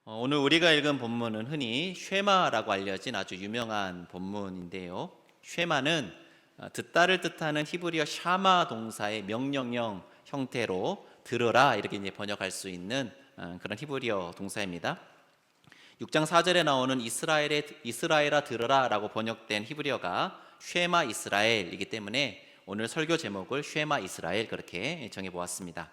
오늘 우리가 읽은 본문은 흔히 쉐마라고 알려진 아주 유명한 본문인데요. 쉐마는 듣다를 뜻하는 히브리어 샤마 동사의 명령형 형태로 들으라 이렇게 이제 번역할 수 있는 그런 히브리어 동사입니다. 6장 4절에 나오는 이스라엘아 들으라라고 번역된 히브리어가 쉐마 이스라엘이기 때문에 오늘 설교 제목을 쉐마 이스라엘 그렇게 정해 보았습니다.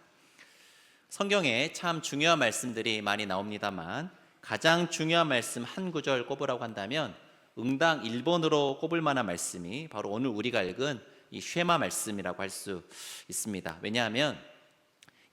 성경에 참 중요한 말씀들이 많이 나옵니다만 가장 중요한 말씀 한 구절 꼽으라고 한다면 응당 1번으로 꼽을 만한 말씀이 바로 오늘 우리가 읽은 이 쉐마 말씀이라고 할 수 있습니다. 왜냐하면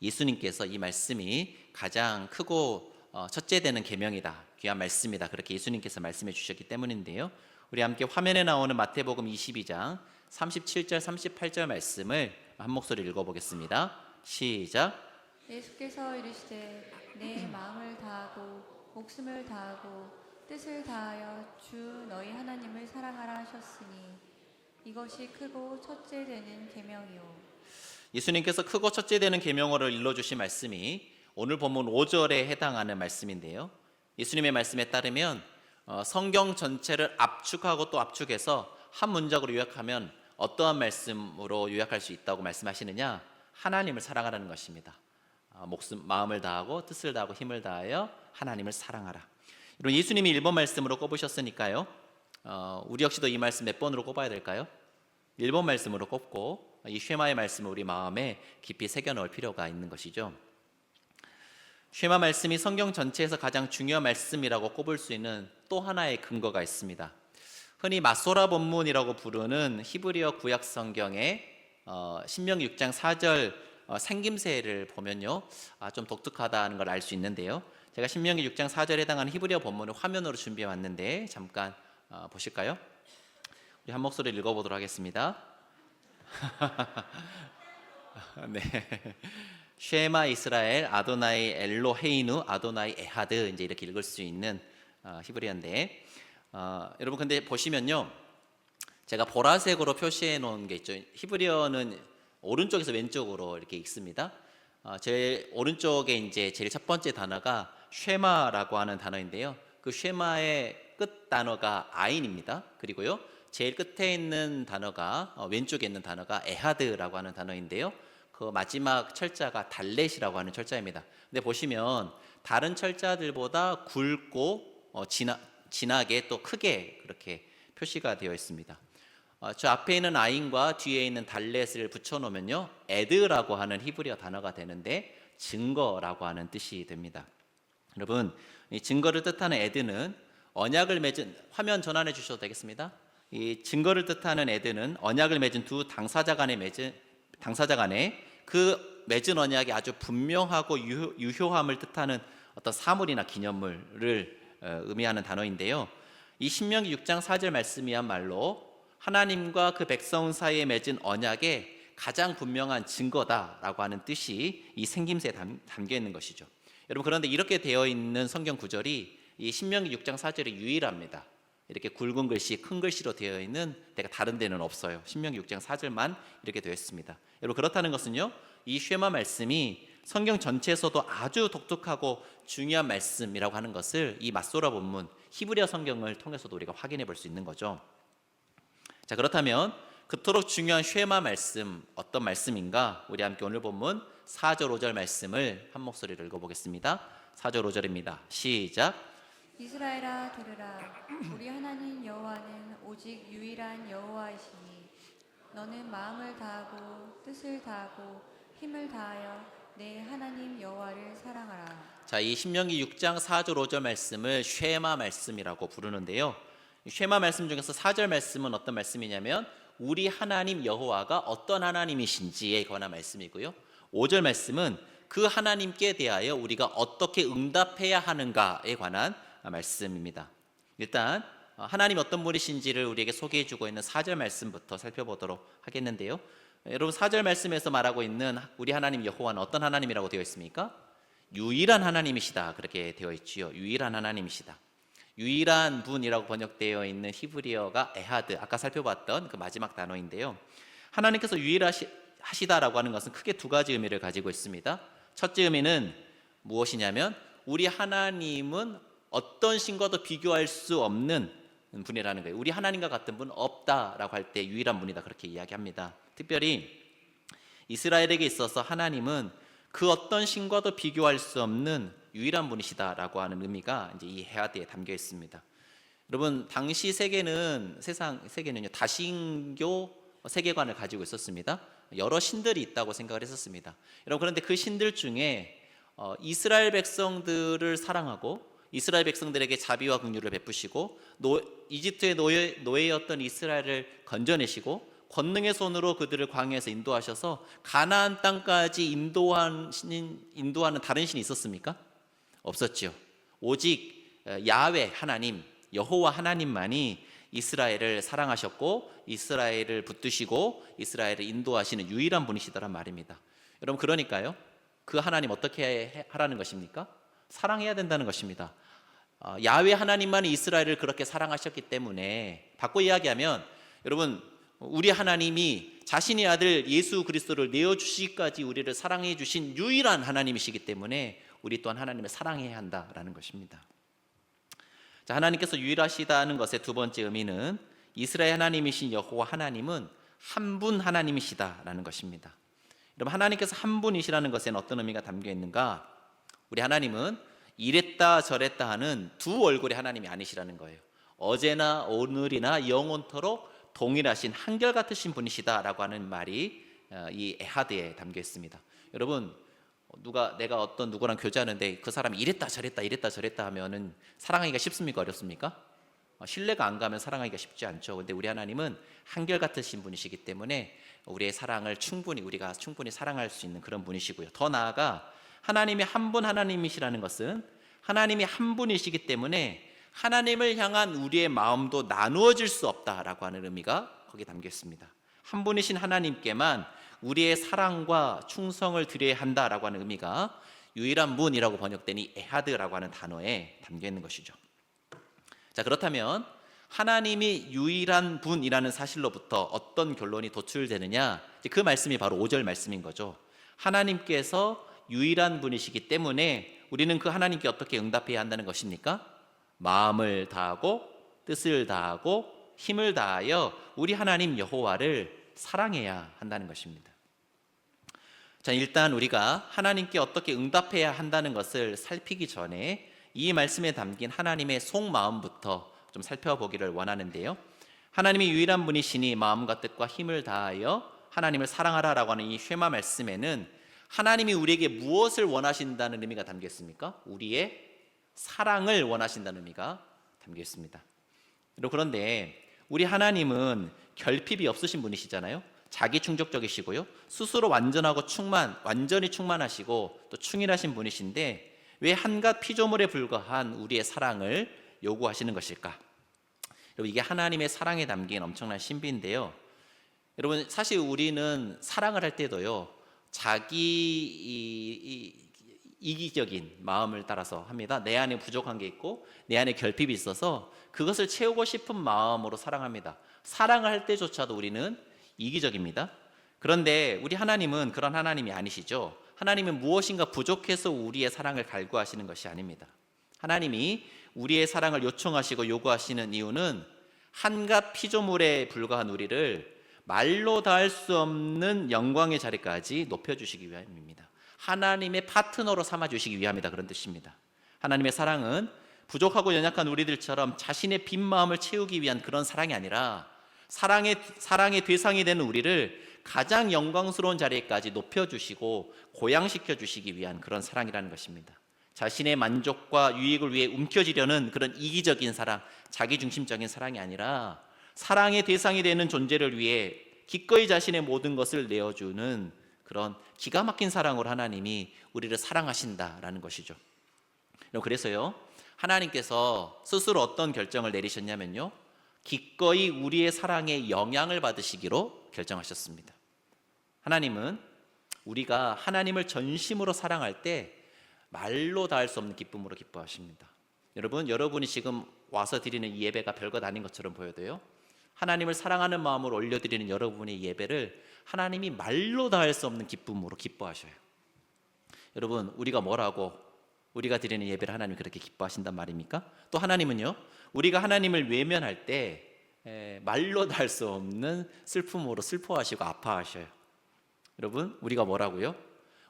예수님께서 이 말씀이 가장 크고 첫째 되는 계명이다, 귀한 말씀이다, 그렇게 예수님께서 말씀해 주셨기 때문인데요. 우리 함께 화면에 나오는 마태복음 22장 37절 38절 말씀을 한 목소리 읽어보겠습니다. 시작. 예수께서 이르시되 내 마음을 다하고 목숨을 다하고 뜻을 다하여 주 너희 하나님을 사랑하라 하셨으니 이것이 크고 첫째 되는 계명이요. 예수님께서 크고 첫째 되는 계명어를 일러주신 말씀이 오늘 본문 5절에 해당하는 말씀인데요. 예수님의 말씀에 따르면 성경 전체를 압축하고 또 압축해서 한 문장으로 요약하면 어떠한 말씀으로 요약할 수 있다고 말씀하시느냐? 하나님을 사랑하라는 것입니다. 목숨, 마음을 다하고 뜻을 다하고 힘을 다하여 하나님을 사랑하라. 이런 예수님이 1번 말씀으로 꼽으셨으니까요. 우리 역시도 이 말씀 몇 번으로 꼽아야 될까요? 1번 말씀으로 꼽고 이 쉐마의 말씀을 우리 마음에 깊이 새겨 넣을 필요가 있는 것이죠. 쉐마 말씀이 성경 전체에서 가장 중요한 말씀이라고 꼽을 수 있는 또 하나의 근거가 있습니다. 흔히 마소라 본문이라고 부르는 히브리어 구약 성경의 신명기 6장 4절 생김새를 보면요, 좀 독특하다는 걸 알 수 있는데요. 제가 신명기 6장 4절에 해당하는 히브리어 본문을 화면으로 준비해 왔는데 잠깐 보실까요? 우리 한 목소리 읽어보도록 하겠습니다. 네, 쉐마 이스라엘 아도나이 엘로헤이누 아도나이 에하드, 이제 이렇게 읽을 수 있는 히브리어인데 여러분 근데 보시면요, 제가 보라색으로 표시해 놓은 게 있죠. 히브리어는 오른쪽에서 왼쪽으로 이렇게 읽습니다. 제 오른쪽에 이제 제일 첫 번째 단어가 쉐마라고 하는 단어인데요. 그 쉐마의 끝 단어가 아인입니다. 그리고요, 제일 끝에 있는 단어가 왼쪽에 있는 단어가 에하드라고 하는 단어인데요. 그 마지막 철자가 달렛이라고 하는 철자입니다. 근데 보시면 다른 철자들보다 굵고 진하게 또 크게 그렇게 표시가 되어 있습니다. 저 앞에 있는 아인과 뒤에 있는 달렛을 붙여놓으면요, 에드라고 하는 히브리어 단어가 되는데 증거라고 하는 뜻이 됩니다. 여러분, 이 증거를 뜻하는 에드는 언약을 맺은, 화면 전환해 주셔도 되겠습니다. 이 증거를 뜻하는 에드는 언약을 맺은 두 당사자 간에 그 맺은 언약이 아주 분명하고 유효함을 뜻하는 어떤 사물이나 기념물을 의미하는 단어인데요. 이 신명기 6장 4절 말씀이야말로 하나님과 그 백성 사이에 맺은 언약의 가장 분명한 증거다라고 하는 뜻이 이 생김새에 담겨 있는 것이죠. 여러분, 그런데 이렇게 되어 있는 성경 구절이 이 신명기 6장 4절이 유일합니다. 이렇게 굵은 글씨, 큰 글씨로 되어 있는 데가 다른 데는 없어요. 신명기 6장 4절만 이렇게 되어 있습니다. 여러분, 그렇다는 것은요, 이 쉐마 말씀이 성경 전체에서도 아주 독특하고 중요한 말씀이라고 하는 것을 이 마소라 본문 히브리어 성경을 통해서도 우리가 확인해 볼 수 있는 거죠. 자, 그렇다면 그토록 중요한 쉐마 말씀 어떤 말씀인가? 우리 함께 오늘 본문 4절 5절 말씀을 한 목소리로 읽어보겠습니다. 4절 5절입니다. 시작. 이스라엘아 들으라 우리 하나님 여호와는 오직 유일한 여호와이시니 너는 마음을 다하고 뜻을 다하고 힘을 다하여 내 하나님 여호와를 사랑하라. 자, 이 신명기 6장 4절 5절 말씀을 쉐마 말씀이라고 부르는데요. 쉐마 말씀 중에서 4절 말씀은 어떤 말씀이냐면 우리 하나님 여호와가 어떤 하나님이신지에 관한 말씀이고요. 5절 말씀은 그 하나님께 대하여 우리가 어떻게 응답해야 하는가에 관한 말씀입니다. 일단 하나님 어떤 분이신지를 우리에게 소개해주고 있는 4절 말씀부터 살펴보도록 하겠는데요. 여러분, 4절 말씀에서 말하고 있는 우리 하나님 여호와는 어떤 하나님이라고 되어 있습니까? 유일한 하나님이시다, 그렇게 되어 있지요. 유일한 하나님이시다. 유일한 분이라고 번역되어 있는 히브리어가 에하드, 아까 살펴봤던 그 마지막 단어인데요. 하나님께서 유일하시다라고 하는 것은 크게 두 가지 의미를 가지고 있습니다. 첫째 의미는 무엇이냐면 우리 하나님은 어떤 신과도 비교할 수 없는 분이라는 거예요. 우리 하나님과 같은 분 없다라고 할 때 유일한 분이다, 그렇게 이야기합니다. 특별히 이스라엘에게 있어서 하나님은 그 어떤 신과도 비교할 수 없는 유일한 분이시다라고 하는 의미가 이제 이 헤아드에 담겨 있습니다. 여러분, 당시 세계는요, 다신교 세계관을 가지고 있었습니다. 여러 신들이 있다고 생각을 했었습니다. 여러분, 그런데 그 신들 중에 이스라엘 백성들을 사랑하고 이스라엘 백성들에게 자비와 긍휼을 베푸시고 이집트의 노예였던 이스라엘을 건져내시고 권능의 손으로 그들을 광야에서 인도하셔서 가나안 땅까지 인도하는 다른 신이 있었습니까? 없었죠. 오직 야훼 하나님, 여호와 하나님만이 이스라엘을 사랑하셨고 이스라엘을 붙드시고 이스라엘을 인도하시는 유일한 분이시더란 말입니다. 여러분, 그러니까요, 그 하나님 어떻게 하라는 것입니까? 사랑해야 된다는 것입니다. 야훼 하나님만이 이스라엘을 그렇게 사랑하셨기 때문에, 바꿔 이야기하면 여러분, 우리 하나님이 자신의 아들 예수 그리스도를 내어주시기까지 우리를 사랑해 주신 유일한 하나님이시기 때문에 우리 또한 하나님을 사랑해야 한다라는 것입니다. 자, 하나님께서 유일하시다는 것의 두 번째 의미는 이스라엘 하나님이신 여호와 하나님은 한 분 하나님이시다라는 것입니다. 여러분, 하나님께서 한 분이시라는 것에는 어떤 의미가 담겨 있는가? 우리 하나님은 이랬다 저랬다 하는 두 얼굴의 하나님이 아니시라는 거예요. 어제나 오늘이나 영원토록 동일하신 한결같으신 분이시다라고 하는 말이 이 에하드에 담겨 있습니다. 여러분, 내가 어떤 누구랑 교제하는데 그 사람이 이랬다 저랬다 하면은 사랑하기가 쉽습니까? 어렵습니까? 신뢰가 안 가면 사랑하기가 쉽지 않죠. 근데 우리 하나님은 한결같으신 분이시기 때문에 우리의 사랑을 우리가 충분히 사랑할 수 있는 그런 분이시고요. 더 나아가 하나님이 한 분 하나님이시라는 것은 하나님이 한 분이시기 때문에 하나님을 향한 우리의 마음도 나누어질 수 없다라고 하는 의미가 거기에 담겨 있습니다. 한 분이신 하나님께만 우리의 사랑과 충성을 드려야 한다라고 하는 의미가 유일한 분이라고 번역된 이 에하드라고 하는 단어에 담겨 있는 것이죠. 자, 그렇다면 하나님이 유일한 분이라는 사실로부터 어떤 결론이 도출되느냐? 그 말씀이 바로 5절 말씀인 거죠. 하나님께서 유일한 분이시기 때문에 우리는 그 하나님께 어떻게 응답해야 한다는 것입니까? 마음을 다하고 뜻을 다하고 힘을 다하여 우리 하나님 여호와를 사랑해야 한다는 것입니다. 자, 일단 우리가 하나님께 어떻게 응답해야 한다는 것을 살피기 전에 이 말씀에 담긴 하나님의 속마음부터 좀 살펴보기를 원하는데요. 하나님이 유일한 분이시니 마음과 뜻과 힘을 다하여 하나님을 사랑하라라고 하는 이 쉐마 말씀에는 하나님이 우리에게 무엇을 원하신다는 의미가 담겨 있습니까? 우리의 사랑을 원하신다는 의미가 담겨 있습니다. 그런데 우리 하나님은 결핍이 없으신 분이시잖아요. 자기 충족적이시고요, 스스로 완전히 충만하시고 또 충실하신 분이신데 왜 한갓 피조물에 불과한 우리의 사랑을 요구하시는 것일까? 여러분, 이게 하나님의 사랑에 담긴 엄청난 신비인데요. 여러분, 사실 우리는 사랑을 할 때도요, 자기 이기적인 마음을 따라서 합니다. 내 안에 부족한 게 있고 내 안에 결핍이 있어서 그것을 채우고 싶은 마음으로 사랑합니다. 사랑을 할 때조차도 우리는 이기적입니다. 그런데 우리 하나님은 그런 하나님이 아니시죠. 하나님은 무엇인가 부족해서 우리의 사랑을 갈구하시는 것이 아닙니다. 하나님이 우리의 사랑을 요청하시고 요구하시는 이유는 한갓 피조물에 불과한 우리를 말로 닿을 수 없는 영광의 자리까지 높여주시기 위함입니다. 하나님의 파트너로 삼아주시기 위함이다, 그런 뜻입니다. 하나님의 사랑은 부족하고 연약한 우리들처럼 자신의 빈 마음을 채우기 위한 그런 사랑이 아니라 사랑의 대상이 되는 우리를 가장 영광스러운 자리까지 높여주시고 고양시켜 주시기 위한 그런 사랑이라는 것입니다. 자신의 만족과 유익을 위해 움켜쥐려는 그런 이기적인 사랑, 자기중심적인 사랑이 아니라 사랑의 대상이 되는 존재를 위해 기꺼이 자신의 모든 것을 내어주는 그런 기가 막힌 사랑으로 하나님이 우리를 사랑하신다라는 것이죠. 그래서요, 하나님께서 스스로 어떤 결정을 내리셨냐면요, 기꺼이 우리의 사랑에 영향을 받으시기로 결정하셨습니다. 하나님은 우리가 하나님을 전심으로 사랑할 때 말로 닿을 수 없는 기쁨으로 기뻐하십니다. 여러분이 지금 와서 드리는 이 예배가 별것 아닌 것처럼 보여도요, 하나님을 사랑하는 마음으로 올려드리는 여러분의 예배를 하나님이 말로 닿을 수 없는 기쁨으로 기뻐하셔요. 여러분, 우리가 뭐라고 우리가 드리는 예배를 하나님이 그렇게 기뻐하신단 말입니까? 또 하나님은요, 우리가 하나님을 외면할 때 말로도 할 수 없는 슬픔으로 슬퍼하시고 아파하셔요. 여러분, 우리가 뭐라고요?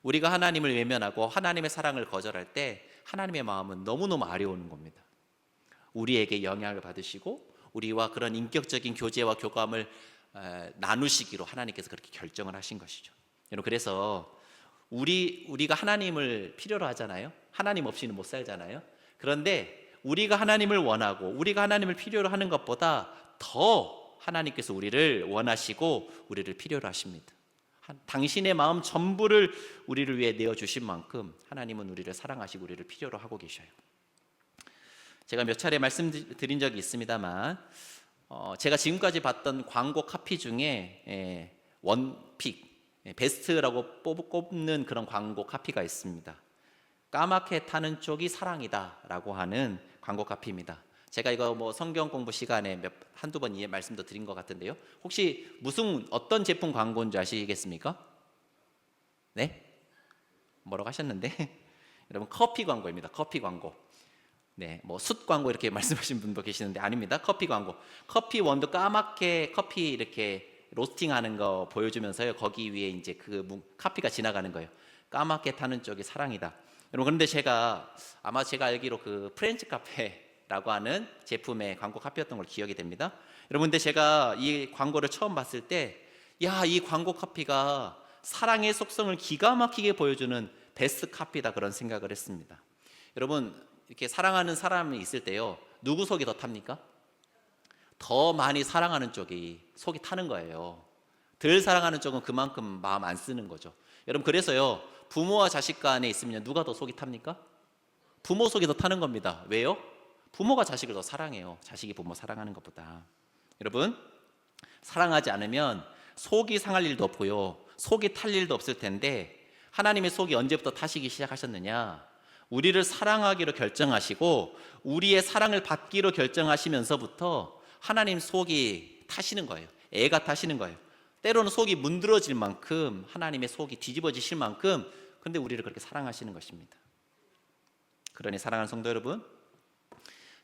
우리가 하나님을 외면하고 하나님의 사랑을 거절할 때 하나님의 마음은 너무너무 아려오는 겁니다. 우리에게 영향을 받으시고 우리와 그런 인격적인 교제와 교감을 나누시기로 하나님께서 그렇게 결정을 하신 것이죠. 여러분, 그래서 우리가 하나님을 필요로 하잖아요. 하나님 없이는 못 살잖아요. 그런데 우리가 하나님을 원하고 우리가 하나님을 필요로 하는 것보다 더 하나님께서 우리를 원하시고 우리를 필요로 하십니다. 당신의 마음 전부를 우리를 위해 내어주신 만큼 하나님은 우리를 사랑하시고 우리를 필요로 하고 계셔요. 제가 몇 차례 말씀드린 적이 있습니다만 제가 지금까지 봤던 광고 카피 중에 원픽 베스트라고 꼽는 그런 광고 카피가 있습니다. 까맣게 타는 쪽이 사랑이다 라고 하는 광고 카피입니다. 제가 이거 뭐 성경 공부 시간에 한두 번 말씀도 드린 것 같은데요. 혹시 어떤 제품 광고인지 아시겠습니까? 네? 뭐라고 하셨는데? 여러분, 커피 광고입니다. 커피 광고. 네, 뭐 숯 광고 이렇게 말씀하신 분도 계시는데 아닙니다. 커피 광고. 커피 원두 까맣게 커피 이렇게 로스팅하는 거 보여주면서요. 거기 위에 이제 커피가 지나가는 거예요. 까맣게 타는 쪽이 사랑이다. 여러분, 그런데 아마 제가 알기로 그 프렌치 카페라고 하는 제품의 광고 카피였던 걸 기억이 됩니다. 여러분, 근데 제가 이 광고를 처음 봤을 때, 이 광고 카피가 사랑의 속성을 기가 막히게 보여주는 베스트 카피다 그런 생각을 했습니다. 여러분, 이렇게 사랑하는 사람이 있을 때요, 누구 속이 더 탑니까? 더 많이 사랑하는 쪽이 속이 타는 거예요. 덜 사랑하는 쪽은 그만큼 마음 안 쓰는 거죠. 여러분, 그래서요, 부모와 자식 간에 있으면 누가 더 속이 탑니까? 부모 속이 더 타는 겁니다. 왜요? 부모가 자식을 더 사랑해요. 자식이 부모 사랑하는 것보다. 여러분, 사랑하지 않으면 속이 상할 일도 없고요, 속이 탈 일도 없을 텐데 하나님의 속이 언제부터 타시기 시작하셨느냐? 우리를 사랑하기로 결정하시고 우리의 사랑을 받기로 결정하시면서부터 하나님 속이 타시는 거예요. 애가 타시는 거예요. 때로는 속이 문드러질 만큼, 하나님의 속이 뒤집어지실 만큼, 근데 우리를 그렇게 사랑하시는 것입니다. 그러니 사랑하는 성도 여러분,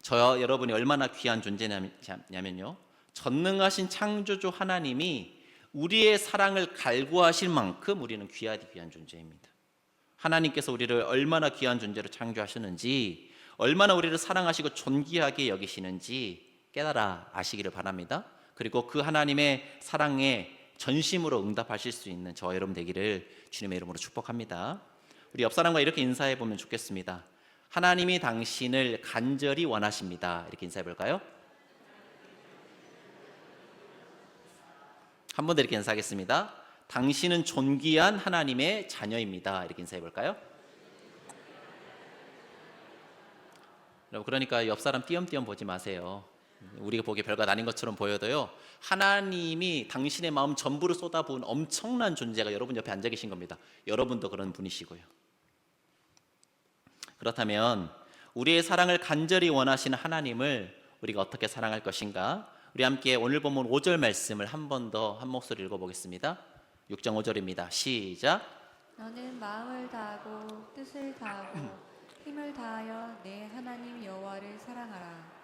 저와 여러분이 얼마나 귀한 존재냐면요, 전능하신 창조주 하나님이 우리의 사랑을 갈구하실 만큼 우리는 귀하디 귀한 존재입니다. 하나님께서 우리를 얼마나 귀한 존재로 창조하셨는지, 얼마나 우리를 사랑하시고 존귀하게 여기시는지 깨달아 아시기를 바랍니다. 그리고 그 하나님의 사랑에 전심으로 응답하실 수 있는 저와 여러분 되기를 주님의 이름으로 축복합니다. 우리 옆 사람과 이렇게 인사해 보면 좋겠습니다. 하나님이 당신을 간절히 원하십니다. 이렇게 인사해 볼까요? 한 번 더 이렇게 인사하겠습니다. 당신은 존귀한 하나님의 자녀입니다. 이렇게 인사해 볼까요? 여러분, 그러니까 옆 사람 띄엄띄엄 보지 마세요. 우리가 보기에 별거 아닌 것처럼 보여도요, 하나님이 당신의 마음 전부를 쏟아부은 엄청난 존재가 여러분 옆에 앉아 계신 겁니다. 여러분도 그런 분이시고요. 그렇다면 우리의 사랑을 간절히 원하시는 하나님을 우리가 어떻게 사랑할 것인가? 우리 함께 오늘 본문 5절 말씀을 한 번 더 한 목소리 읽어보겠습니다. 6장 5절입니다. 시작. 너는 마음을 다하고 뜻을 다하고 힘을 다하여 내 하나님 여호와를 사랑하라.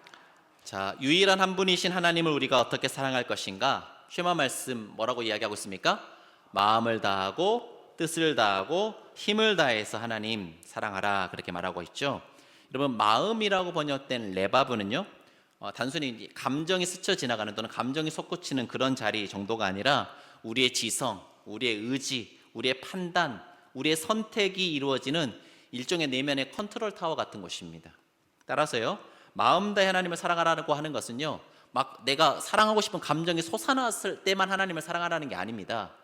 자, 유일한 한 분이신 하나님을 우리가 어떻게 사랑할 것인가? 쉐마 말씀 뭐라고 이야기하고 있습니까? 마음을 다하고 뜻을 다하고 힘을 다해서 하나님 사랑하라, 그렇게 말하고 있죠. 여러분, 마음이라고 번역된 레바브는요, 단순히 감정이 스쳐 지나가는 또는 감정이 솟구치는 그런 자리 정도가 아니라 우리의 지성, 우리의 의지, 우리의 판단, 우리의 선택이 이루어지는 일종의 내면의 컨트롤 타워 같은 것입니다. 따라서요, 마음 다해 하나님을 사랑하라고 하는 것은요, 막 내가 사랑하고 싶은 감정이 솟아났을 때만 하나님을 사랑하라는 게 아닙니다.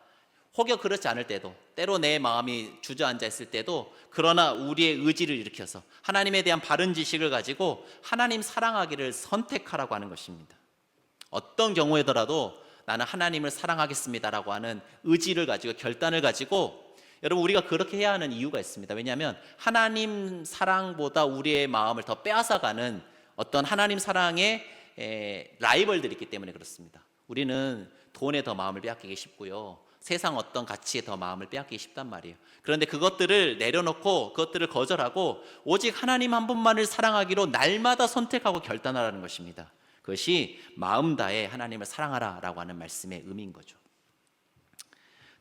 혹여 그렇지 않을 때도, 때로 내 마음이 주저앉아 있을 때도, 그러나 우리의 의지를 일으켜서 하나님에 대한 바른 지식을 가지고 하나님 사랑하기를 선택하라고 하는 것입니다. 어떤 경우에더라도 나는 하나님을 사랑하겠습니다라고 하는 의지를 가지고, 결단을 가지고, 여러분, 우리가 그렇게 해야 하는 이유가 있습니다. 왜냐하면 하나님 사랑보다 우리의 마음을 더 빼앗아가는 어떤 하나님 사랑의 라이벌들이 있기 때문에 그렇습니다. 우리는 돈에 더 마음을 빼앗기기 쉽고요, 세상 어떤 가치에 더 마음을 빼앗기기 쉽단 말이에요. 그런데 그것들을 내려놓고 그것들을 거절하고 오직 하나님 한 분만을 사랑하기로 날마다 선택하고 결단하라는 것입니다. 그것이 마음 다해 하나님을 사랑하라라고 하는 말씀의 의미인 거죠.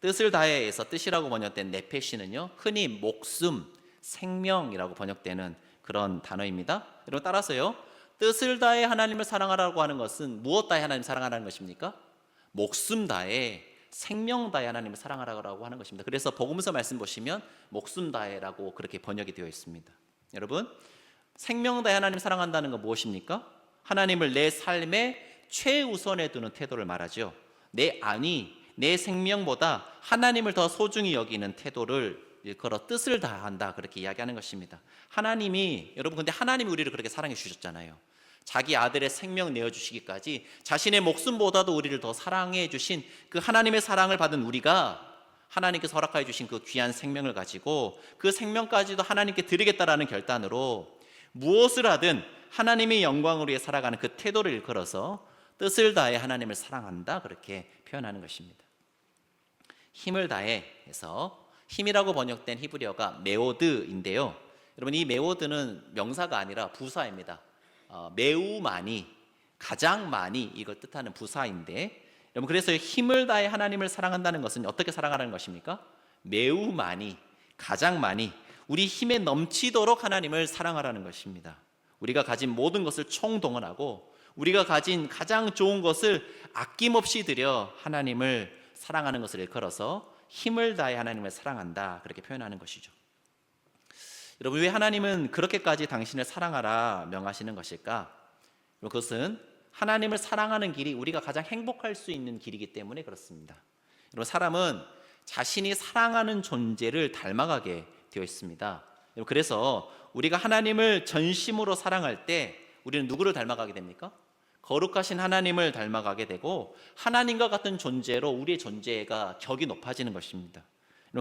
뜻을 다해에서 뜻이라고 번역된 네페시는요, 흔히 목숨, 생명이라고 번역되는 그런 단어입니다. 여러분 따라서요, 뜻을 다해 하나님을 사랑하라고 하는 것은 무엇 다해 하나님을 사랑하라는 것입니까? 목숨 다해, 생명 다해 하나님을 사랑하라고 하는 것입니다. 그래서 복음서 말씀 보시면 목숨 다해라고 그렇게 번역이 되어 있습니다. 여러분, 생명 다해 하나님을 사랑한다는 건 무엇입니까? 하나님을 내 삶의 최우선에 두는 태도를 말하죠. 내 안위, 내 생명보다 하나님을 더 소중히 여기는 태도를 일컬어 뜻을 다한다, 그렇게 이야기하는 것입니다. 하나님이, 여러분 근데 하나님이 우리를 그렇게 사랑해 주셨잖아요. 자기 아들의 생명 내어주시기까지 자신의 목숨보다도 우리를 더 사랑해 주신 그 하나님의 사랑을 받은 우리가 하나님께서 허락하여 주신 그 귀한 생명을 가지고 그 생명까지도 하나님께 드리겠다라는 결단으로 무엇을 하든 하나님의 영광을 위해 살아가는 그 태도를 일컬어서 뜻을 다해 하나님을 사랑한다, 그렇게 표현하는 것입니다. 힘을 다해서 힘이라고 번역된 히브리어가 메오드인데요. 여러분 이 메오드는 명사가 아니라 부사입니다. 매우 많이, 가장 많이 이걸 뜻하는 부사인데, 여러분 그래서 힘을 다해 하나님을 사랑한다는 것은 어떻게 사랑하라는 것입니까? 매우 많이, 가장 많이, 우리 힘에 넘치도록 하나님을 사랑하라는 것입니다. 우리가 가진 모든 것을 총동원하고 우리가 가진 가장 좋은 것을 아낌없이 드려 하나님을 사랑하는 것을 일컬어서 힘을 다해 하나님을 사랑한다, 그렇게 표현하는 것이죠. 여러분 왜 하나님은 그렇게까지 당신을 사랑하라 명하시는 것일까? 그것은 하나님을 사랑하는 길이 우리가 가장 행복할 수 있는 길이기 때문에 그렇습니다. 여러분 사람은 자신이 사랑하는 존재를 닮아가게 되어 있습니다. 그래서 우리가 하나님을 전심으로 사랑할 때 우리는 누구를 닮아가게 됩니까? 거룩하신 하나님을 닮아가게 되고 하나님과 같은 존재로 우리의 존재가 격이 높아지는 것입니다.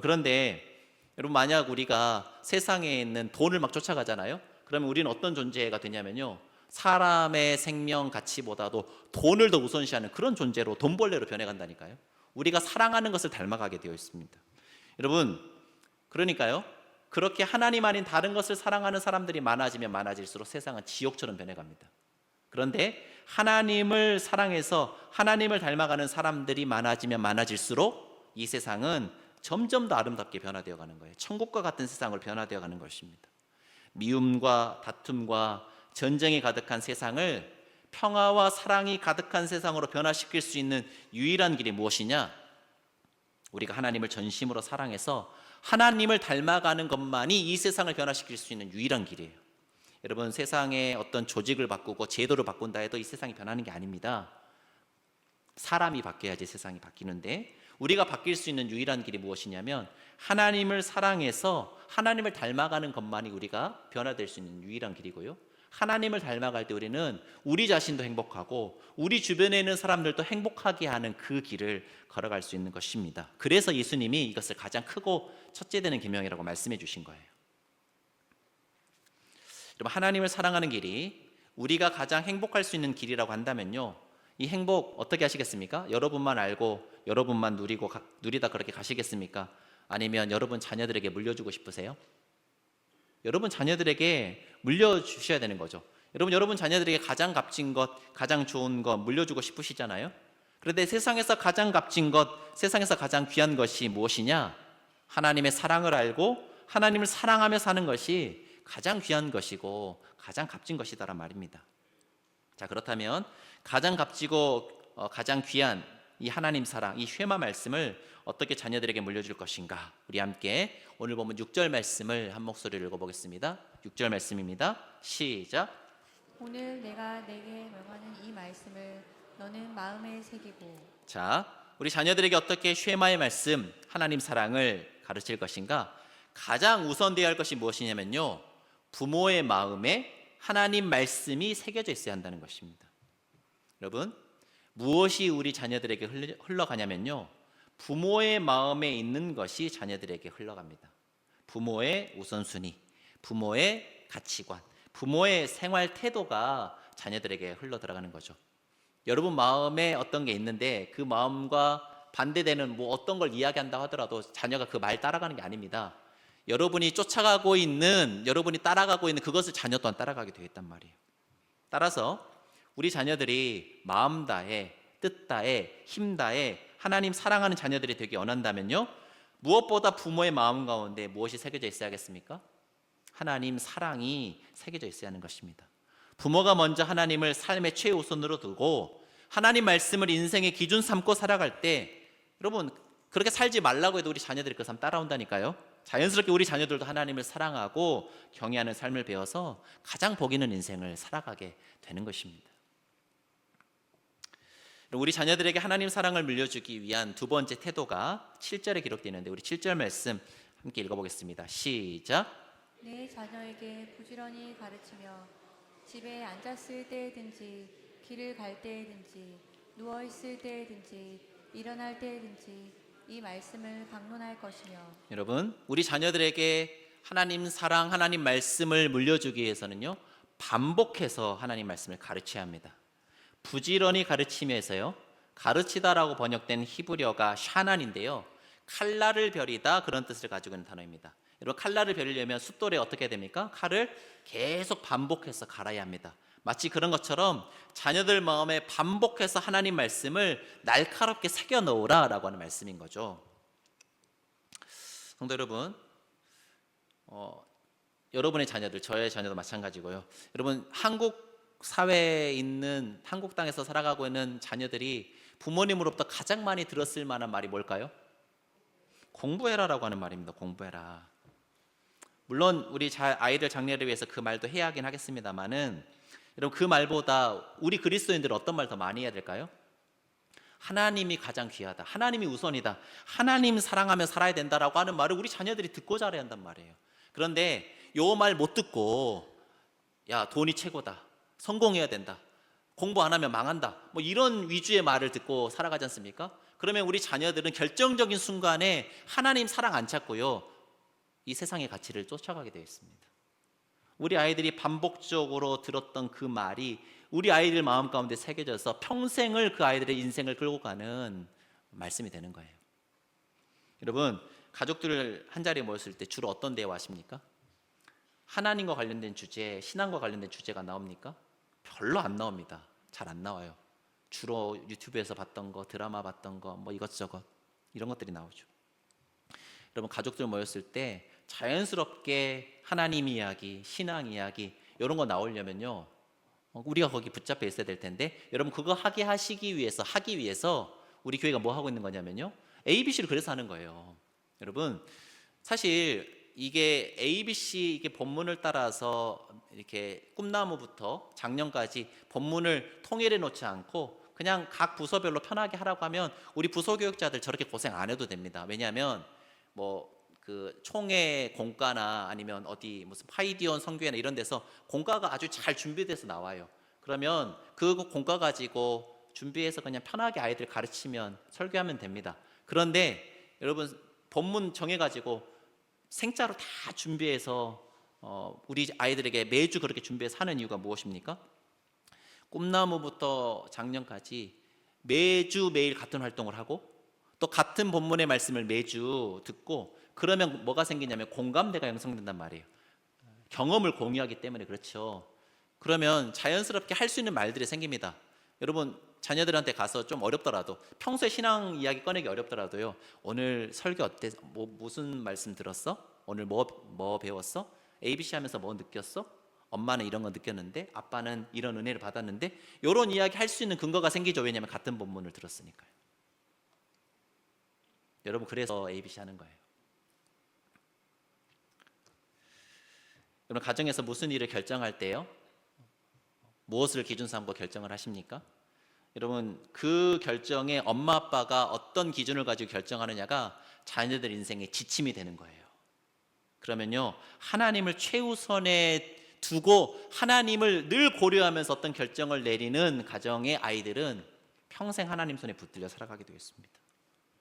그런데 여러분 만약 우리가 세상에 있는 돈을 막 쫓아가잖아요. 그러면 우리는 어떤 존재가 되냐면요, 사람의 생명 가치보다도 돈을 더 우선시하는 그런 존재로, 돈벌레로 변해간다니까요. 우리가 사랑하는 것을 닮아가게 되어 있습니다. 여러분 그러니까요, 그렇게 하나님 아닌 다른 것을 사랑하는 사람들이 많아지면 많아질수록 세상은 지옥처럼 변해갑니다. 그런데 하나님을 사랑해서 하나님을 닮아가는 사람들이 많아지면 많아질수록 이 세상은 점점 더 아름답게 변화되어 가는 거예요. 천국과 같은 세상으로 변화되어 가는 것입니다. 미움과 다툼과 전쟁이 가득한 세상을 평화와 사랑이 가득한 세상으로 변화시킬 수 있는 유일한 길이 무엇이냐? 우리가 하나님을 전심으로 사랑해서 하나님을 닮아가는 것만이 이 세상을 변화시킬 수 있는 유일한 길이에요. 여러분 세상의 어떤 조직을 바꾸고 제도를 바꾼다 해도 이 세상이 변하는 게 아닙니다. 사람이 바뀌어야지 세상이 바뀌는데, 우리가 바뀔 수 있는 유일한 길이 무엇이냐면 하나님을 사랑해서 하나님을 닮아가는 것만이 우리가 변화될 수 있는 유일한 길이고요, 하나님을 닮아갈 때 우리는 우리 자신도 행복하고 우리 주변에 있는 사람들도 행복하게 하는 그 길을 걸어갈 수 있는 것입니다. 그래서 예수님이 이것을 가장 크고 첫째 되는 계명이라고 말씀해 주신 거예요. 여러분 하나님을 사랑하는 길이 우리가 가장 행복할 수 있는 길이라고 한다면요, 이 행복 어떻게 하시겠습니까? 여러분만 알고 여러분만 누리다 그렇게 가시겠습니까? 아니면 여러분 자녀들에게 물려주고 싶으세요? 여러분 자녀들에게 물려주셔야 되는 거죠. 여러분 자녀들에게 가장 값진 것, 가장 좋은 것 물려주고 싶으시잖아요. 그런데 세상에서 가장 값진 것, 세상에서 가장 귀한 것이 무엇이냐? 하나님의 사랑을 알고 하나님을 사랑하며 사는 것이 가장 귀한 것이고 가장 값진 것이다란 말입니다. 자, 그렇다면 가장 값지고 가장 귀한 이 하나님 사랑, 이 쉐마 말씀을 어떻게 자녀들에게 물려줄 것인가? 우리 함께 오늘 보면 6절 말씀을 한 목소리로 읽어보겠습니다. 6절 말씀입니다. 시작. 오늘 내가 내게 명하는 이 말씀을 너는 마음에 새기고. 자, 우리 자녀들에게 어떻게 쉐마의 말씀, 하나님 사랑을 가르칠 것인가? 가장 우선되어야 할 것이 무엇이냐면요, 부모의 마음에 하나님 말씀이 새겨져 있어야 한다는 것입니다. 여러분, 무엇이 우리 자녀들에게 흘러가냐면요, 부모의 마음에 있는 것이 자녀들에게 흘러갑니다. 부모의 우선순위, 부모의 가치관, 부모의 생활 태도가 자녀들에게 흘러 들어가는 거죠. 여러분 마음에 어떤 게 있는데 그 마음과 반대되는 뭐 어떤 걸 이야기한다 하더라도 자녀가 그 말 따라가는 게 아닙니다. 여러분이 쫓아가고 있는, 여러분이 따라가고 있는 그것을 자녀 또한 따라가게 되겠단 말이에요. 따라서 우리 자녀들이 마음 다해, 뜻 다해, 힘 다해 하나님 사랑하는 자녀들이 되기 원한다면요, 무엇보다 부모의 마음 가운데 무엇이 새겨져 있어야겠습니까? 하나님 사랑이 새겨져 있어야 하는 것입니다. 부모가 먼저 하나님을 삶의 최우선으로 두고 하나님 말씀을 인생의 기준 삼고 살아갈 때, 여러분 그렇게 살지 말라고 해도 우리 자녀들이 그 삶 따라온다니까요. 자연스럽게 우리 자녀들도 하나님을 사랑하고 경외하는 삶을 배워서 가장 복 있는 인생을 살아가게 되는 것입니다. 우리 자녀들에게 하나님 사랑을 물려주기 위한 두 번째 태도가 7절에 기록되어 있는데, 우리 7절 말씀 함께 읽어보겠습니다. 시작. 내 자녀에게 부지런히 가르치며 집에 앉았을 때든지 길을 갈 때든지 누워 있을 때든지 일어날 때든지 이 말씀을 강론할 것이며. 여러분, 우리 자녀들에게 하나님 사랑, 하나님 말씀을 물려주기 위해서는요, 반복해서 하나님 말씀을 가르쳐야 합니다. 부지런히 가르치면서요, 가르치다라고 번역된 히브리어가 샤난인데요, 칼날을 벼리다, 그런 뜻을 가지고 있는 단어입니다. 여러분, 칼날을 벼리려면 숫돌에 어떻게 됩니까? 칼을 계속 반복해서 갈아야 합니다. 마치 그런 것처럼 자녀들 마음에 반복해서 하나님 말씀을 날카롭게 새겨 넣으라라고 하는 말씀인 거죠. 성도 여러분, 여러분의 자녀들, 저의 자녀도 마찬가지고요. 여러분, 한국 사회에 있는, 한국 땅에서 살아가고 있는 자녀들이 부모님으로부터 가장 많이 들었을 만한 말이 뭘까요? 공부해라라고 하는 말입니다. 공부해라. 물론 우리 아이들 장래를 위해서 그 말도 해야 하긴 하겠습니다만은, 여러분 그 말보다 우리 그리스도인들은 어떤 말 더 많이 해야 될까요? 하나님이 가장 귀하다, 하나님이 우선이다, 하나님 사랑하며 살아야 된다라고 하는 말을 우리 자녀들이 듣고 자라야 한단 말이에요. 그런데 요 말 못 듣고, 야 돈이 최고다, 성공해야 된다, 공부 안 하면 망한다, 뭐 이런 위주의 말을 듣고 살아가지 않습니까? 그러면 우리 자녀들은 결정적인 순간에 하나님 사랑 안 찾고요, 이 세상의 가치를 쫓아가게 되어 있습니다. 우리 아이들이 반복적으로 들었던 그 말이 우리 아이들 마음 가운데 새겨져서 평생을 그 아이들의 인생을 끌고 가는 말씀이 되는 거예요. 여러분, 가족들 한 자리에 모였을 때 주로 어떤 대화 하십니까? 하나님과 관련된 주제, 신앙과 관련된 주제가 나옵니까? 별로 안 나옵니다. 잘 안 나와요. 주로 유튜브에서 봤던 거, 드라마 봤던 거, 뭐 이것저것 이런 것들이 나오죠. 여러분, 가족들 모였을 때 자연스럽게 하나님 이야기, 신앙 이야기 이런 거 나오려면요, 우리가 거기 붙잡혀 있어야 될 텐데, 여러분 그거 하기 위해서 우리 교회가 뭐 하고 있는 거냐면요, ABC를 그래서 하는 거예요. 여러분, 사실 이게 ABC, 이게 본문을 따라서 이렇게 꿈나무부터 작년까지 본문을 통일해 놓지 않고 그냥 각 부서별로 편하게 하라고 하면 우리 부서교육자들 저렇게 고생 안 해도 됩니다. 왜냐하면 뭐 그 총회 공과나 아니면 어디 무슨 파이디온 성교회나 이런 데서 공과가 아주 잘 준비돼서 나와요. 그러면 그 공과 가지고 준비해서 그냥 편하게 아이들 가르치면, 설교하면 됩니다. 그런데 여러분, 본문 정해가지고 생짜로 다 준비해서 우리 아이들에게 매주 그렇게 준비해서 하는 이유가 무엇입니까? 꿈나무부터 작년까지 매주 매일 같은 활동을 하고 또 같은 본문의 말씀을 매주 듣고, 그러면 뭐가 생기냐면 공감대가 형성된단 말이에요. 경험을 공유하기 때문에. 그렇죠. 그러면 자연스럽게 할 수 있는 말들이 생깁니다. 여러분, 자녀들한테 가서 좀 어렵더라도, 평소에 신앙 이야기 꺼내기 어렵더라도요, 오늘 설교 어때? 무슨 말씀 들었어? 오늘 뭐 배웠어? ABC 하면서 뭐 느꼈어? 엄마는 이런 거 느꼈는데, 아빠는 이런 은혜를 받았는데, 이런 이야기 할 수 있는 근거가 생기죠. 왜냐하면 같은 본문을 들었으니까요. 여러분, 그래서 ABC 하는 거예요. 여러분, 가정에서 무슨 일을 결정할 때요, 무엇을 기준 삼고 결정을 하십니까? 여러분, 그 결정에 엄마 아빠가 어떤 기준을 가지고 결정하느냐가 자녀들 인생의 지침이 되는 거예요. 그러면요, 하나님을 최우선에 두고 하나님을 늘 고려하면서 어떤 결정을 내리는 가정의 아이들은 평생 하나님 손에 붙들려 살아가게 되겠습니다.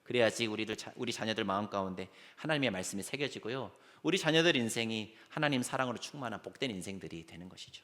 그래야지 우리 자녀들 마음 가운데 하나님의 말씀이 새겨지고요, 우리 자녀들 인생이 하나님 사랑으로 충만한 복된 인생들이 되는 것이죠.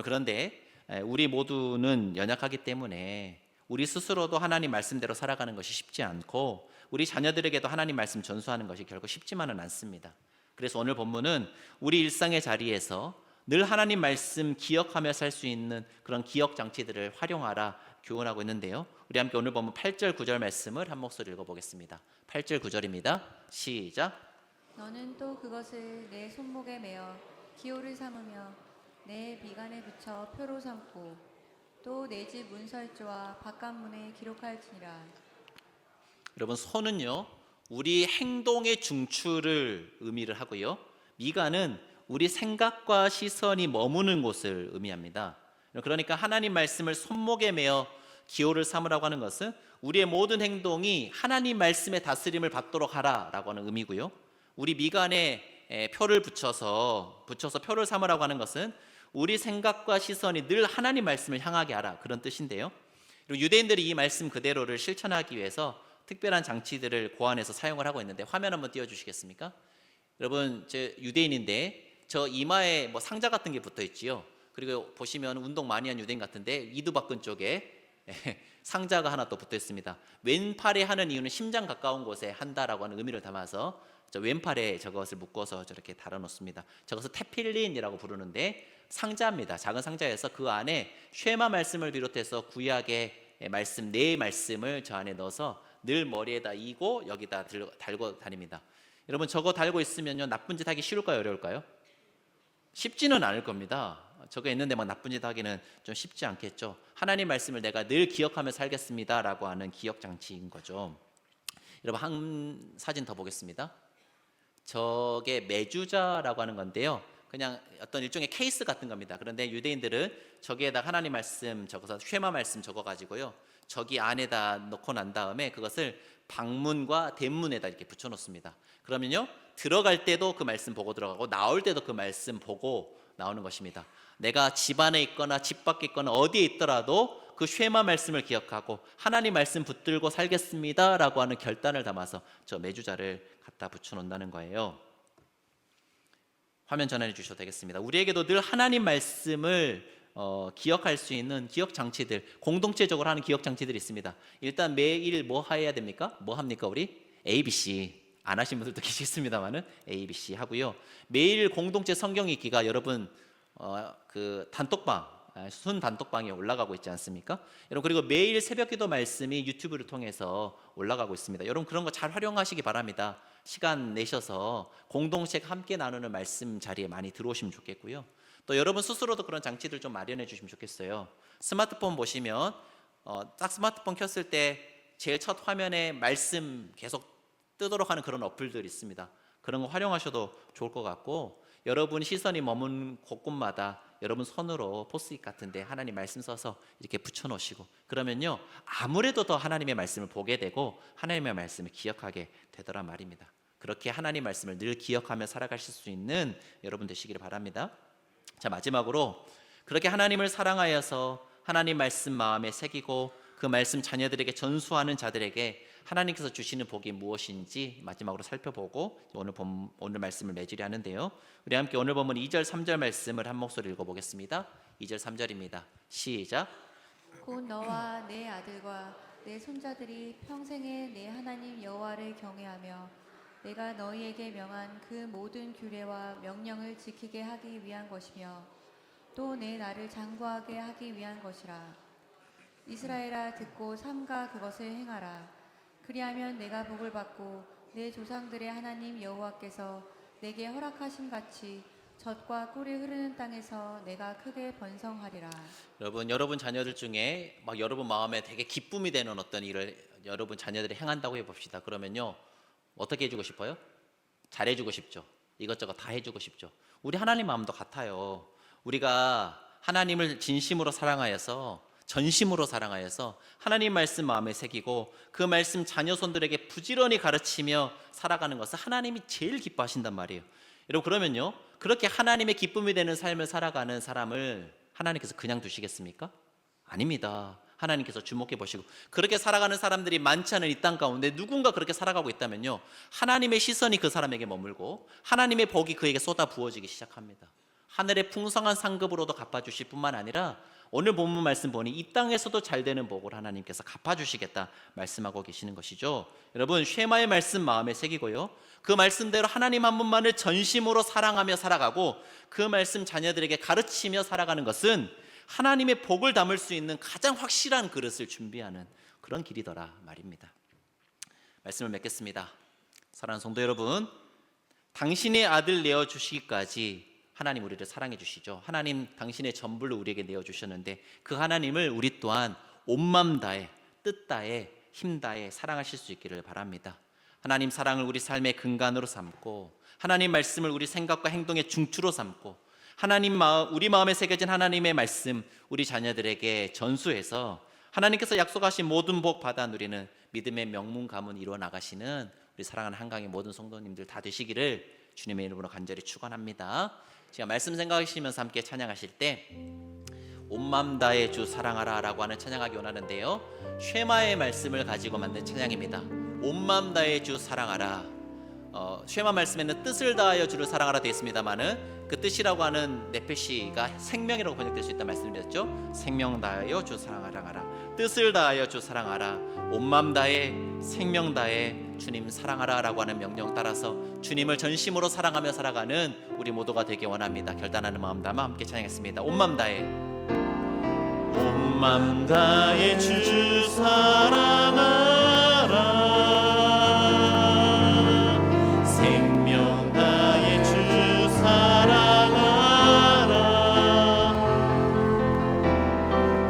그런데 우리 모두는 연약하기 때문에 우리 스스로도 하나님 말씀대로 살아가는 것이 쉽지 않고 우리 자녀들에게도 하나님 말씀 전수하는 것이 결코 쉽지만은 않습니다. 그래서 오늘 본문은 우리 일상의 자리에서 늘 하나님 말씀 기억하며 살 수 있는 그런 기억 장치들을 활용하라 교훈하고 있는데요. 우리 함께 오늘 본문 8절 9절 말씀을 한 목소리 읽어보겠습니다. 8절 9절입니다. 시작. 너는 또 그것을 내 손목에 매어 기호를 삼으며 내 비간에 붙여 표로 삼고 또 내 집 문설주와 바깥문에 기록할지니라. 여러분, 손은요 우리 행동의 중추를 의미를 하고요, 미간은 우리 생각과 시선이 머무는 곳을 의미합니다. 그러니까 하나님 말씀을 손목에 매어 기호를 삼으라고 하는 것은 우리의 모든 행동이 하나님 말씀의 다스림을 받도록 하라라고 하는 의미고요, 우리 미간에 표를 붙여서 표를 삼으라고 하는 것은 우리 생각과 시선이 늘 하나님 말씀을 향하게 하라, 그런 뜻인데요. 그리고 유대인들이 이 말씀 그대로를 실천하기 위해서 특별한 장치들을 고안해서 사용을 하고 있는데, 화면 한번 띄워주시겠습니까? 여러분, 제 유대인인데 저 이마에 뭐 상자 같은 게 붙어 있지요. 그리고 보시면 운동 많이 한 유대인 같은데 이두박근 쪽에 상자가 하나 또 붙어 있습니다. 왼팔에 하는 이유는 심장 가까운 곳에 한다라고 하는 의미를 담아서 저 왼팔에 저것을 묶어서 저렇게 달아놓습니다. 저것을 테필린이라고 부르는데 상자입니다. 작은 상자에서 그 안에 쉐마 말씀을 비롯해서 구약의 말씀 네 말씀을 저 안에 넣어서 늘 머리에다 이고 여기다 달고 다닙니다. 여러분, 저거 달고 있으면요 나쁜 짓 하기 쉬울까요, 어려울까요? 쉽지는 않을 겁니다. 저거 있는데 막 나쁜 짓 하기는 좀 쉽지 않겠죠. 하나님 말씀을 내가 늘 기억하며 살겠습니다라고 하는 기억 장치인 거죠. 여러분, 한 사진 더 보겠습니다. 저게 메주자라고 하는 건데요, 그냥 어떤 일종의 케이스 같은 겁니다. 그런데 유대인들은 저기에다 하나님 말씀 적어서 쉐마 말씀 적어 가지고요, 저기 안에다 넣고 난 다음에 그것을 방문과 대문에다 이렇게 붙여 놓습니다. 그러면요 들어갈 때도 그 말씀 보고 들어가고 나올 때도 그 말씀 보고 나오는 것입니다. 내가 집 안에 있거나 집 밖에 있거나 어디에 있더라도 그 쉐마 말씀을 기억하고 하나님 말씀 붙들고 살겠습니다 라고 하는 결단을 담아서 저 메주자를 갖다 붙여 놓는다는 거예요. 화면 전환해 주셔도 되겠습니다. 우리에게도 늘 하나님 말씀을 기억할 수 있는 기억 장치들, 공동체적으로 하는 기억 장치들이 있습니다. 일단 매일 뭐 해야 됩니까? 뭐 합니까 우리? ABC. 안 하신 분들도 계시겠습니다만은 ABC 하고요. 매일 공동체 성경 읽기가 여러분 그 단톡방, 순 단톡방에 올라가고 있지 않습니까? 여러분, 그리고 매일 새벽기도 말씀이 유튜브를 통해서 올라가고 있습니다. 여러분, 그런 거 잘 활용하시기 바랍니다. 시간 내셔서 공동체가 함께 나누는 말씀 자리에 많이 들어오시면 좋겠고요. 또 여러분 스스로도 그런 장치들 좀 마련해 주시면 좋겠어요. 스마트폰 보시면 딱 스마트폰 켰을 때 제일 첫 화면에 말씀 계속 뜨도록 하는 그런 어플들이 있습니다. 그런 거 활용하셔도 좋을 것 같고, 여러분 시선이 머문 곳곳마다 여러분 손으로 포스잇 같은데 하나님 말씀 써서 이렇게 붙여 놓으시고, 그러면요 아무래도 더 하나님의 말씀을 보게 되고 하나님의 말씀을 기억하게 되더란 말입니다. 그렇게 하나님 말씀을 늘 기억하며 살아가실 수 있는 여러분 되시기를 바랍니다. 자, 마지막으로 그렇게 하나님을 사랑하여서 하나님 말씀 마음에 새기고 그 말씀 자녀들에게 전수하는 자들에게 하나님께서 주시는 복이 무엇인지 마지막으로 살펴보고 오늘 말씀을 맺으려 하는데요. 우리 함께 오늘 본문 2절 3절 말씀을 한 목소리 읽어보겠습니다. 2절 3절입니다. 시작. 곧 너와 내 아들과 내 손자들이 평생에 내 하나님 여호와를 경외하며 내가 너희에게 명한 그 모든 규례와 명령을 지키게 하기 위한 것이며 또 내 나를 장구하게 하기 위한 것이라. 이스라엘아, 듣고 삼가 그것을 행하라. 그리하면 내가 복을 받고 내 조상들의 하나님 여호와께서 내게 허락하신 같이 젖과 꿀이 흐르는 땅에서 내가 크게 번성하리라. 여러분 자녀들 중에 막 여러분 마음에 되게 기쁨이 되는 어떤 일을 여러분 자녀들이 행한다고 해봅시다. 그러면요 어떻게 해주고 싶어요? 잘해주고 싶죠. 이것저것 다 해주고 싶죠. 우리 하나님 마음도 같아요. 우리가 하나님을 진심으로 사랑하여서 전심으로 사랑하여서 하나님 말씀 마음에 새기고 그 말씀 자녀 손들에게 부지런히 가르치며 살아가는 것을 하나님이 제일 기뻐하신단 말이에요. 여러분, 그러면요 그렇게 하나님의 기쁨이 되는 삶을 살아가는 사람을 하나님께서 그냥 두시겠습니까? 아닙니다. 하나님께서 주목해 보시고, 그렇게 살아가는 사람들이 많지 않은 이 땅 가운데 누군가 그렇게 살아가고 있다면요 하나님의 시선이 그 사람에게 머물고 하나님의 복이 그에게 쏟아 부어지기 시작합니다. 하늘의 풍성한 상급으로도 갚아주실 뿐만 아니라 오늘 본문 말씀 보니 이 땅에서도 잘 되는 복을 하나님께서 갚아주시겠다 말씀하고 계시는 것이죠. 여러분, 쉐마의 말씀 마음에 새기고요, 그 말씀대로 하나님 한 분만을 전심으로 사랑하며 살아가고 그 말씀 자녀들에게 가르치며 살아가는 것은 하나님의 복을 담을 수 있는 가장 확실한 그릇을 준비하는 그런 길이더라 말입니다. 말씀을 맺겠습니다. 사랑하는 성도 여러분, 당신의 아들 내어주시기까지 하나님 우리를 사랑해 주시죠. 하나님 당신의 전부를 우리에게 내어주셨는데 그 하나님을 우리 또한 온맘 다해 뜻 다해 힘 다해 사랑하실 수 있기를 바랍니다. 하나님 사랑을 우리 삶의 근간으로 삼고 하나님 말씀을 우리 생각과 행동의 중추로 삼고 우리 마음에 새겨진 하나님의 말씀 우리 자녀들에게 전수해서 하나님께서 약속하신 모든 복 받아 누리는 믿음의 명문 가문 이루어 나가시는 우리 사랑하는 한강의 모든 성도님들 다 되시기를 주님의 이름으로 간절히 축원합니다. 제가 말씀 생각하시면서 함께 찬양하실 때 온맘 다해 주 사랑하라 라고 하는 찬양하기 원하는데요, 쉐마의 말씀을 가지고 만든 찬양입니다. 온맘 다해 주 사랑하라. 쉐마 말씀에는 뜻을 다하여 주를 사랑하라 되어 있습니다만은 그 뜻이라고 하는 네페시가 생명이라고 번역될 수 있다 말씀드렸죠. 생명 다하여 주 사랑하라, 뜻을 다하여 주 사랑하라, 온맘 다해 생명 다해 주님 사랑하라 라고 하는 명령 따라서 주님을 전심으로 사랑하며 살아가는 우리 모두가 되기 원합니다. 결단하는 마음 담아 함께 찬양했습니다. 온맘 다해, 온맘 다해 주 사랑하라, 생명 다해 주 사랑하라,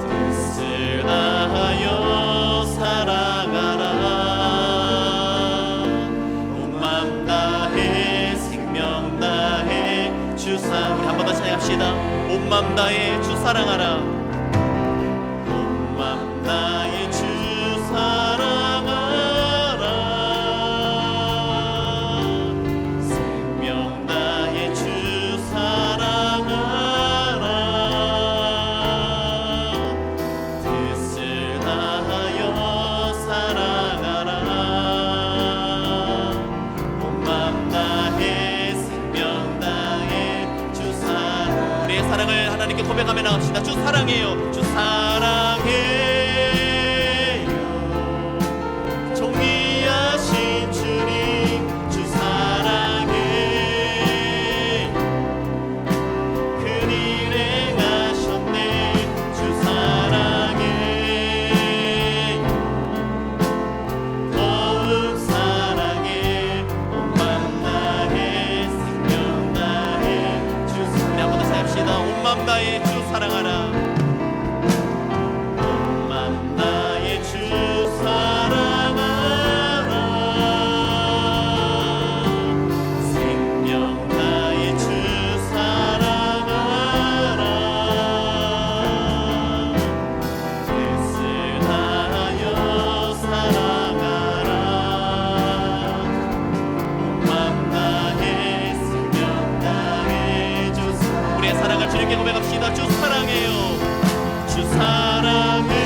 뜻을 다하여 사랑하라, 온맘 다해 생명 다해 주 사랑하라. 우리 한 번 더 찬양합시다. 온맘 다해 주 사랑하라, 온맘 다해 주 사랑하라, 생명 다해 주 사랑하라, 뜻을 다하여 사랑하라, 온맘 다해 생명 다해 주 사랑. 우리의 사랑을 하나님께 고백하며 나갑시다. 주 사랑해요, 주 사랑해요, 존귀하신 주님 주 사랑해요, 큰일 행하셨네 주 사랑해요, 더욱 사랑해, 온맘 다해 생명 다해 주 사랑해. 한번 더 say합시다. 온맘 다해 주 사랑하라, 온맘 다해 주 사랑하라, 생명 다해 주 사랑하라, 뜻을 다하여 사랑하라, 온맘 다해 생명 다해 주 사랑하라. 우리의 사랑을 주님께 고백합시다. 주 사랑해요, 주 사랑해요,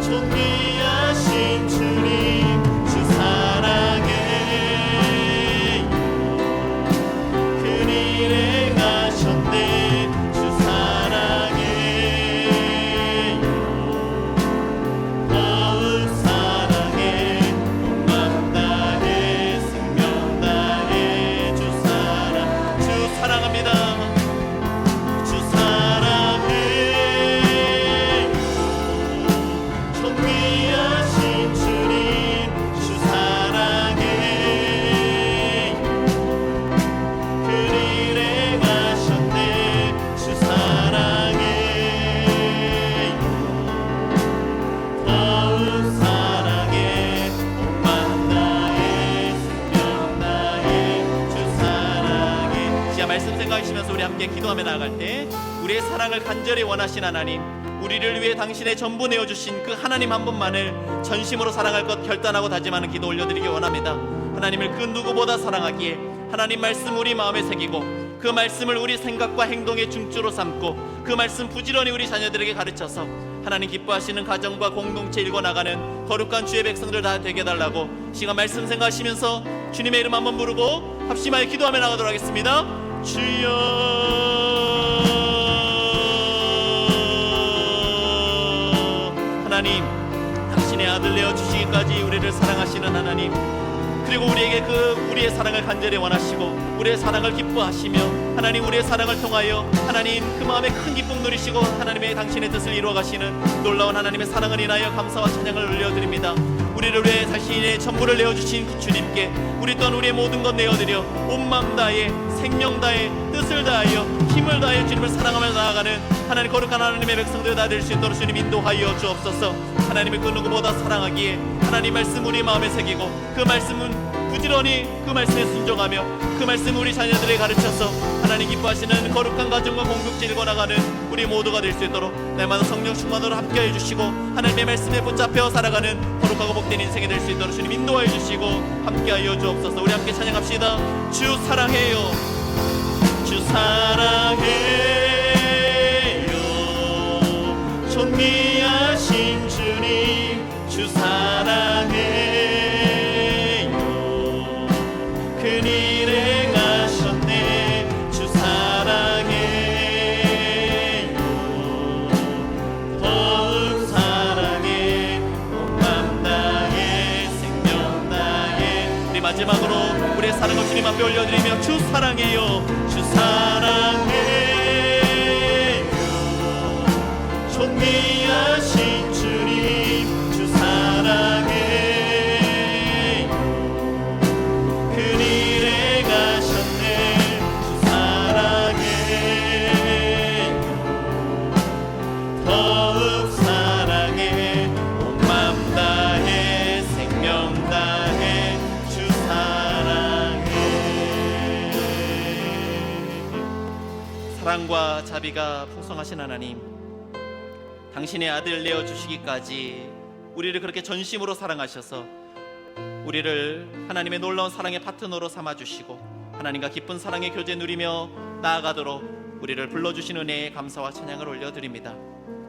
존귀하신 주님 주 사랑해요, 큰일 행하셨네 주 사랑해요, 더욱 사랑해, 온맘 다해 생명 다해 주 사랑. 주 사랑합니다. 주 사랑해요, 존귀하신 주님 주 사랑해요, 큰일 행하셨네 주 사랑해요, 더욱 사랑해, 온맘 다해 생명 다해 주 사랑해. 자, 말씀 생각하시면서 우리 함께 기도하며 나아갈 때 우리의 사랑을 간절히 원하신 하나님, 우리를 위해 당신의 전부 내어주신 그 하나님 한 분만을 전심으로 사랑할 것 결단하고 다짐하는 기도 올려드리기 원합니다. 하나님을 그 누구보다 사랑하기에 하나님 말씀 우리 마음에 새기고 그 말씀을 우리 생각과 행동의 중추로 삼고 그 말씀 부지런히 우리 자녀들에게 가르쳐서 하나님 기뻐하시는 가정과 공동체 일궈나가는 거룩한 주의 백성들 다 되게 해달라고 시간 말씀 생각하시면서 주님의 이름 한번 부르고 합심하여 기도하며 나가도록 하겠습니다. 주여 그리고 우리에게 우리의 사랑을 간절히 원하시고 우리의 사랑을 기뻐하시며 하나님 우리의 사랑을 통하여 하나님 그 마음에 큰 기쁨 누리시고 하나님의 당신의 뜻을 이루어 가시는 놀라운 하나님의 사랑을 인하여 감사와 찬양을 올려드립니다. 우리를 위해 자신의 전부를 내어주신 주님께 우리 또한 우리의 모든 것 내어드려 온 마음 다해 생명 다해 뜻을 다하여 힘을 다하여 주님을 사랑하며 나아가는 하나님 거룩한 하나님의 백성들 다 될 수 있도록 주님 인도하여 주옵소서. 하나님을 그 누구보다 사랑하기에 하나님 말씀 우리 마음에 새기고 그 말씀은 부지런히 그 말씀에 순종하며 그 말씀 우리 자녀들에게 가르쳐서 하나님 기뻐하시는 거룩한 가정과 공동체 일궈나가는 우리 모두가 될 수 있도록 날마다 성령 충만으로 함께해 주시고 하나님의 말씀에 붙잡혀 살아가는 거룩하고 복된 인생이 될 수 있도록 주님 인도해 주시고 함께하여 주옵소서. 우리 함께 찬양합시다. 주 사랑해요, 주 사랑해요, 존귀하신 주님 주 사랑해요. 큰일 행하셨네 주 사랑해요. 더욱 사랑해 온 맘 다해 생명 다해. 우리 마지막으로 우리의 사랑을 주님 앞에 올려드리며 주 사랑해요, 주 사랑해요, 존귀하신 주님 주 사랑해요. 큰일에 가셨네 주 사랑해요. 더욱 사랑해 온 맘 다해 생명 다해 주 사랑해. 사랑과 자비가 풍성하신 하나님, 당신의 아들 내어주시기까지 우리를 그렇게 전심으로 사랑하셔서 우리를 하나님의 놀라운 사랑의 파트너로 삼아주시고 하나님과 기쁜 사랑의 교제 누리며 나아가도록 우리를 불러주신 은혜에 감사와 찬양을 올려드립니다.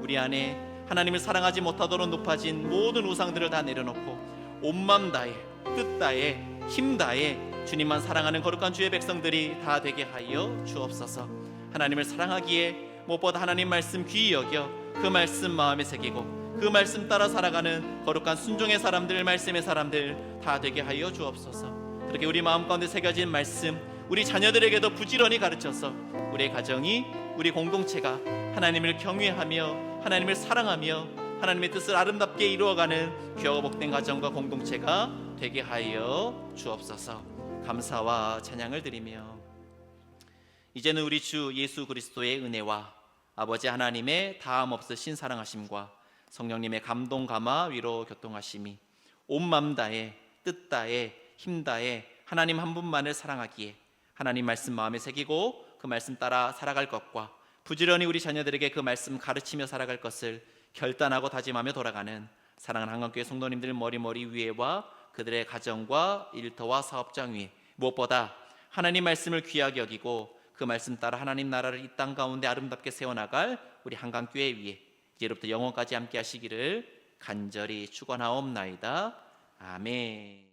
우리 안에 하나님을 사랑하지 못하도록 높아진 모든 우상들을 다 내려놓고 온맘 다해 뜻 다해 힘 다해 주님만 사랑하는 거룩한 주의 백성들이 다 되게 하여 주옵소서. 하나님을 사랑하기에 무엇보다 하나님 말씀 귀히 여겨 그 말씀 마음에 새기고 그 말씀 따라 살아가는 거룩한 순종의 사람들, 말씀의 사람들 다 되게 하여 주옵소서. 그렇게 우리 마음 가운데 새겨진 말씀 우리 자녀들에게도 부지런히 가르쳐서 우리의 가정이, 우리 공동체가 하나님을 경외하며 하나님을 사랑하며 하나님의 뜻을 아름답게 이루어가는 귀하고 복된 가정과 공동체가 되게 하여 주옵소서. 감사와 찬양을 드리며 이제는 우리 주 예수 그리스도의 은혜와 아버지 하나님의 다함 없으신 사랑하심과 성령님의 감동 감화 위로 교통하심이 온 맘 다해 뜻 다해 힘 다해 하나님 한 분만을 사랑하기에 하나님 말씀 마음에 새기고 그 말씀 따라 살아갈 것과 부지런히 우리 자녀들에게 그 말씀 가르치며 살아갈 것을 결단하고 다짐하며 돌아가는 사랑하는 한강교회 성도님들 머리 위에와 그들의 가정과 일터와 사업장 위에 무엇보다 하나님 말씀을 귀하게 여기고 그 말씀 따라 하나님 나라를 이 땅 가운데 아름답게 세워나갈 우리 한강교회 위에 이제부터 영원까지 함께 하시기를 간절히 축원하옵나이다. 아멘.